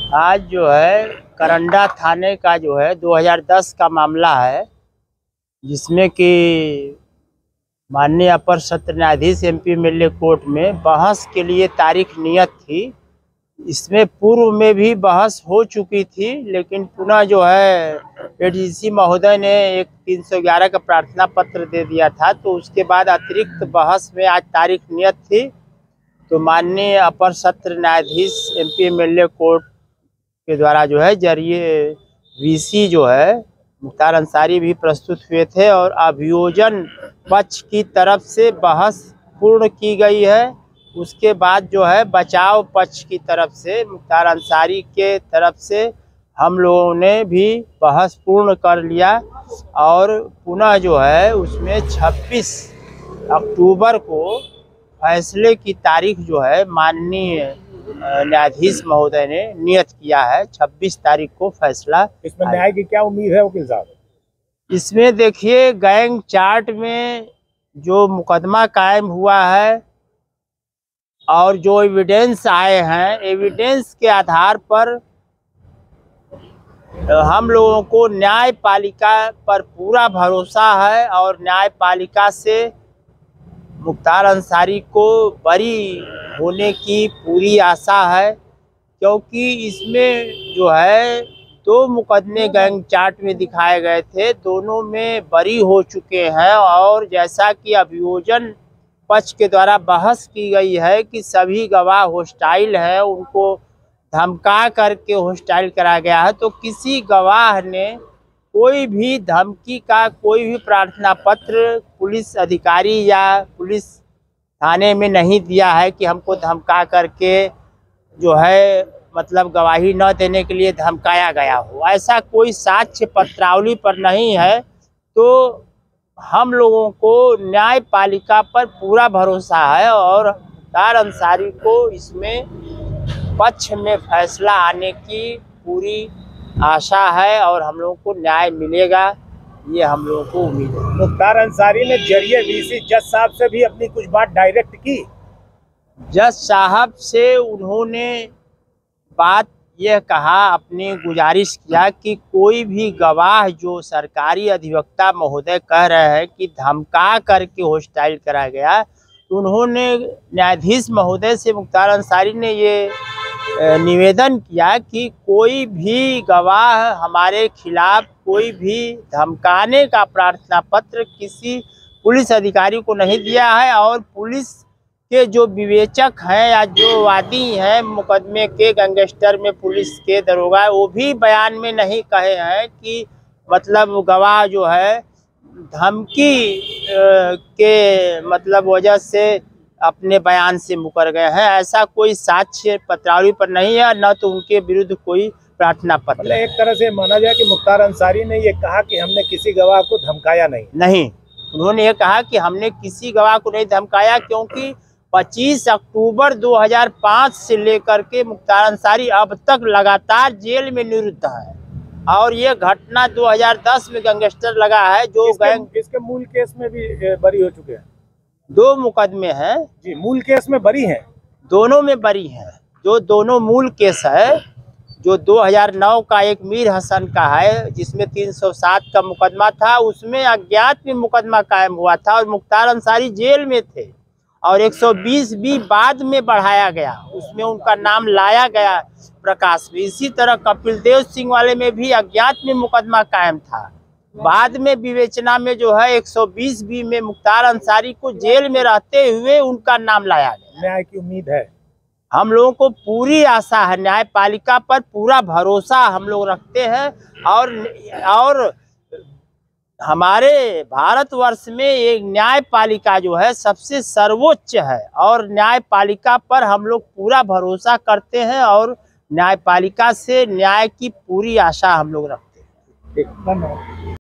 आज जो है करंडा थाने का जो है 2010 का मामला है, जिसमें कि माननीय अपर सत्र न्यायाधीश एमपी एमएलए कोर्ट में बहस के लिए तारीख नियत थी। इसमें पूर्व में भी बहस हो चुकी थी, लेकिन पुनः जो है एडीसी महोदय ने एक 311 का प्रार्थना पत्र दे दिया था, तो उसके बाद अतिरिक्त बहस में आज तारीख नियत थी। तो माननीय अपर सत्र न्यायाधीश एमपी एमएलए कोर्ट के द्वारा जो है जरिए वीसी जो है मुख्तार अंसारी भी प्रस्तुत हुए थे और अभियोजन पक्ष की तरफ से बहस पूर्ण की गई है। उसके बाद जो है बचाव पक्ष की तरफ से मुख्तार अंसारी के तरफ से हम लोगों ने भी बहस पूर्ण कर लिया और पुनः जो है उसमें 26 अक्टूबर को फैसले की तारीख जो है माननीय न्यायाधीश महोदय ने नियत किया है। 26 तारीख को फैसला। इसमें न्याय की क्या उम्मीद है वकील साहब? इसमें देखिए, गैंग चार्ट में जो मुकदमा कायम हुआ है और जो एविडेंस आए हैं, एविडेंस के आधार पर हम लोगों को न्यायपालिका पर पूरा भरोसा है और न्यायपालिका से मुख्तार अंसारी को बरी होने की पूरी आशा है, क्योंकि इसमें जो है 2 मुकदमे गैंग चार्ट में दिखाए गए थे, दोनों में बरी हो चुके हैं। और जैसा कि अभियोजन पक्ष के द्वारा बहस की गई है कि सभी गवाह होस्टाइल हैं, उनको धमका करके होस्टाइल करा गया है, तो किसी गवाह ने कोई भी धमकी का कोई भी प्रार्थना पत्र पुलिस अधिकारी या पुलिस थाने में नहीं दिया है कि हमको धमका करके जो है मतलब गवाही न देने के लिए धमकाया गया हो। ऐसा कोई साक्ष्य पत्रावली पर नहीं है। तो हम लोगों को न्यायपालिका पर पूरा भरोसा है और मुख्तार अंसारी को इसमें पक्ष में फैसला आने की पूरी आशा है और हम लोगों को न्याय मिलेगा, ये हम लोगों को उम्मीद है। मुख्तार अंसारी ने जरिए वीसी जज साहब से भी अपनी कुछ बात डायरेक्ट की। जज साहब से उन्होंने बात यह कहा, अपनी गुजारिश किया कि कोई भी गवाह जो सरकारी अधिवक्ता महोदय कह रहे हैं कि धमका करके होस्टाइल करा गया, तो उन्होंने न्यायाधीश महोदय से मुख्तार अंसारी ने ये निवेदन किया कि कोई भी गवाह हमारे खिलाफ कोई भी धमकाने का प्रार्थना पत्र किसी पुलिस अधिकारी को नहीं दिया है और पुलिस के जो विवेचक हैं या जो वादी हैं मुकदमे के, गैंगस्टर में पुलिस के दरोगा, वो भी बयान में नहीं कहे हैं कि मतलब गवाह जो है धमकी के मतलब वजह से अपने बयान से मुकर गए हैं। ऐसा कोई साक्ष्य पत्रावली पर नहीं है, न तो उनके विरुद्ध कोई प्रार्थना पत्र। मतलब एक तरह से माना जाए कि मुख्तार अंसारी ने ये कहा कि हमने किसी गवाह को धमकाया नहीं। उन्होंने ये कहा कि हमने किसी गवाह को नहीं धमकाया, क्योंकि 25 अक्टूबर 2005 से लेकर के मुख्तार अंसारी अब तक लगातार जेल में निरुद्ध है और ये घटना 2010 में गैंगस्टर लगा है जो इसके मूल केस में भी बरी हो चुके हैं। 2 मुकदमे हैं जी, मूल केस में बरी हैं, दोनों में बरी हैं। जो दोनों मूल केस है, जो 2009 का एक मीर हसन का है जिसमें 307 का मुकदमा था, उसमें अज्ञात में मुकदमा कायम हुआ था और मुख्तार अंसारी जेल में थे और 120 भी बाद में बढ़ाया गया, उसमें उनका नाम लाया गया प्रकाश में। इसी तरह कपिल देव सिंह वाले में भी अज्ञात में मुकदमा कायम था, बाद में विवेचना में जो है 120 बी में मुख्तार अंसारी को जेल में रहते हुए उनका नाम लाया गया। न्याय की उम्मीद है, हम लोगों को पूरी आशा है, न्यायपालिका पर पूरा भरोसा हम लोग रखते हैं और हमारे भारतवर्ष में एक न्यायपालिका जो है सबसे सर्वोच्च है और न्यायपालिका पर हम लोग पूरा भरोसा करते हैं और न्यायपालिका से न्याय की पूरी आशा हम लोग रखते हैं। धन्यवाद।